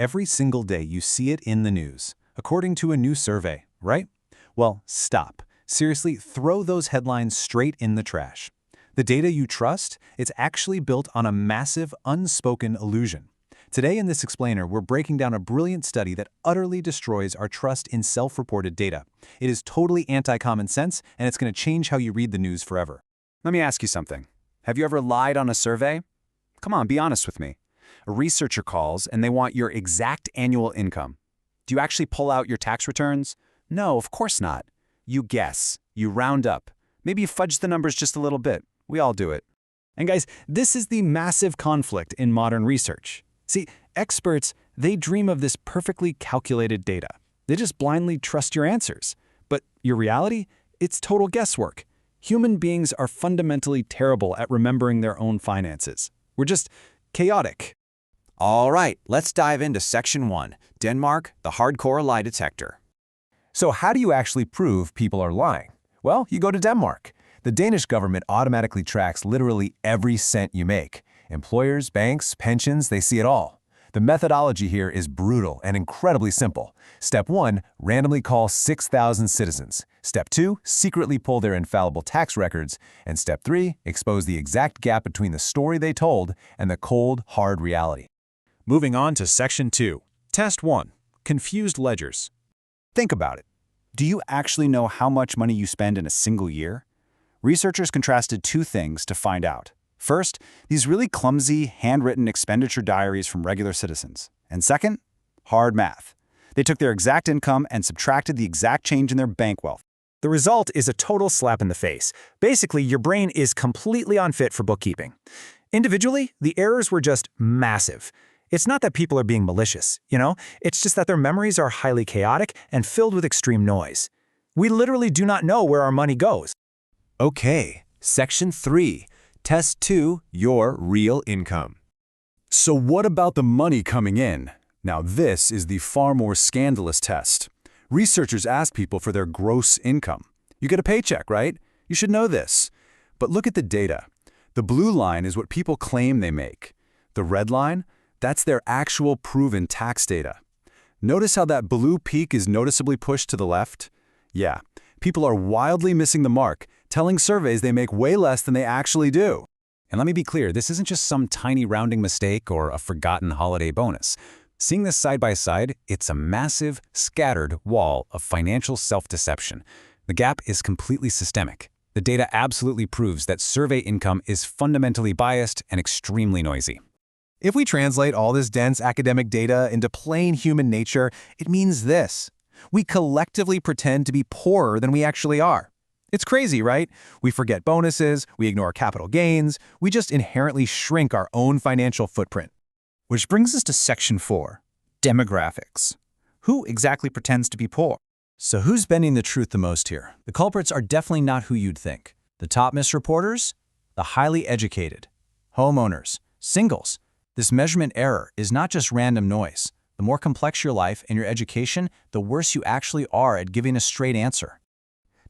Every single day you see it in the news, according to a new survey, right? Well, stop. Seriously, throw those headlines straight in the trash. The data you trust, it's actually built on a massive, unspoken illusion. Today in this explainer, we're breaking down a brilliant study that utterly destroys our trust in self-reported data. It is totally anti-common sense, and it's going to change how you read the news forever. Let me ask you something. Have you ever lied on a survey? Come on, be honest with me. A researcher calls and they want your exact annual income. Do you actually pull out your tax returns? No, of course not. You guess. You round up. Maybe you fudge the numbers just a little bit. We all do it. And guys, this is the massive conflict in modern research. See, experts, they dream of this perfectly calculated data. They just blindly trust your answers. But your reality? It's total guesswork. Human beings are fundamentally terrible at remembering their own finances. We're just chaotic. All right, let's dive into Section 1, Denmark, the hardcore lie detector. So how do you actually prove people are lying? Well, you go to Denmark. The Danish government automatically tracks literally every cent you make. Employers, banks, pensions, they see it all. The methodology here is brutal and incredibly simple. Step 1, randomly call 6,000 citizens. Step 2, secretly pull their infallible tax records. And Step 3, expose the exact gap between the story they told and the cold, hard reality. Moving on to Section 2. Test 1. Confused ledgers. Think about it. Do you actually know how much money you spend in a single year? Researchers contrasted two things to find out. First, these really clumsy, handwritten expenditure diaries from regular citizens. And second, hard math. They took their exact income and subtracted the exact change in their bank wealth. The result is a total slap in the face. Basically, your brain is completely unfit for bookkeeping. Individually, the errors were just massive. It's not that people are being malicious, it's just that their memories are highly chaotic and filled with extreme noise. We literally do not know where our money goes. Okay, Section 3. Test 2, your real income. So what about the money coming in? Now this is the far more scandalous test. Researchers ask people for their gross income. You get a paycheck, right? You should know this. But look at the data. The blue line is what people claim they make. The red line, that's their actual proven tax data. Notice how that blue peak is noticeably pushed to the left? Yeah, people are wildly missing the mark, telling surveys they make way less than they actually do. And let me be clear, this isn't just some tiny rounding mistake or a forgotten holiday bonus. Seeing this side by side, it's a massive, scattered wall of financial self-deception. The gap is completely systemic. The data absolutely proves that survey income is fundamentally biased and extremely noisy. If we translate all this dense academic data into plain human nature, it means this. We collectively pretend to be poorer than we actually are. It's crazy, right? We forget bonuses, we ignore capital gains, we just inherently shrink our own financial footprint. Which brings us to Section 4, demographics. Who exactly pretends to be poor? So who's bending the truth the most here? The culprits are definitely not who you'd think. The top misreporters? The highly educated. Homeowners. Singles. This measurement error is not just random noise. The more complex your life and your education, the worse you actually are at giving a straight answer.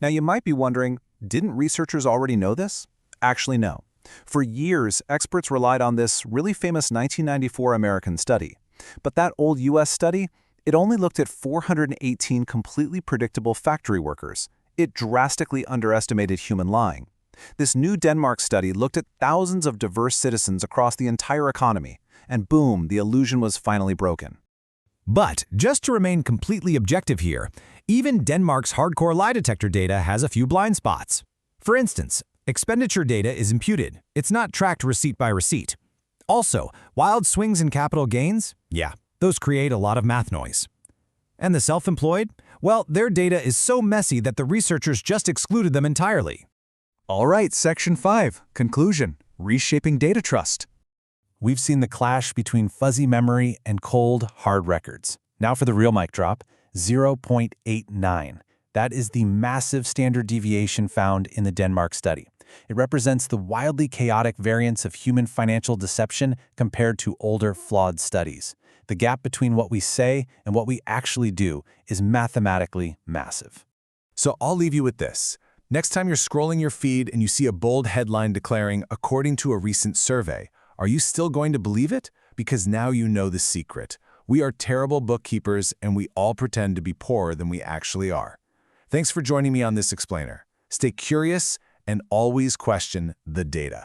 Now you might be wondering, didn't researchers already know this? Actually, no. For years, experts relied on this really famous 1994 American study. But that old US study, it only looked at 418 completely predictable factory workers. It drastically underestimated human lying. This new Denmark study looked at thousands of diverse citizens across the entire economy, and boom, the illusion was finally broken. But just to remain completely objective here, even Denmark's hardcore lie detector data has a few blind spots. For instance, expenditure data is imputed. It's not tracked receipt by receipt. Also, wild swings in capital gains? Yeah, those create a lot of math noise. And the self-employed? Well, their data is so messy that the researchers just excluded them entirely. All right, Section 5, Conclusion, Reshaping Data Trust. We've seen the clash between fuzzy memory and cold, hard records. Now for the real mic drop, 0.89. That is the massive standard deviation found in the Denmark study. It represents the wildly chaotic variance of human financial deception compared to older, flawed studies. The gap between what we say and what we actually do is mathematically massive. So I'll leave you with this. Next time you're scrolling your feed and you see a bold headline declaring, according to a recent survey, are you still going to believe it? Because now you know the secret. We are terrible bookkeepers, and we all pretend to be poorer than we actually are. Thanks for joining me on this explainer. Stay curious and always question the data.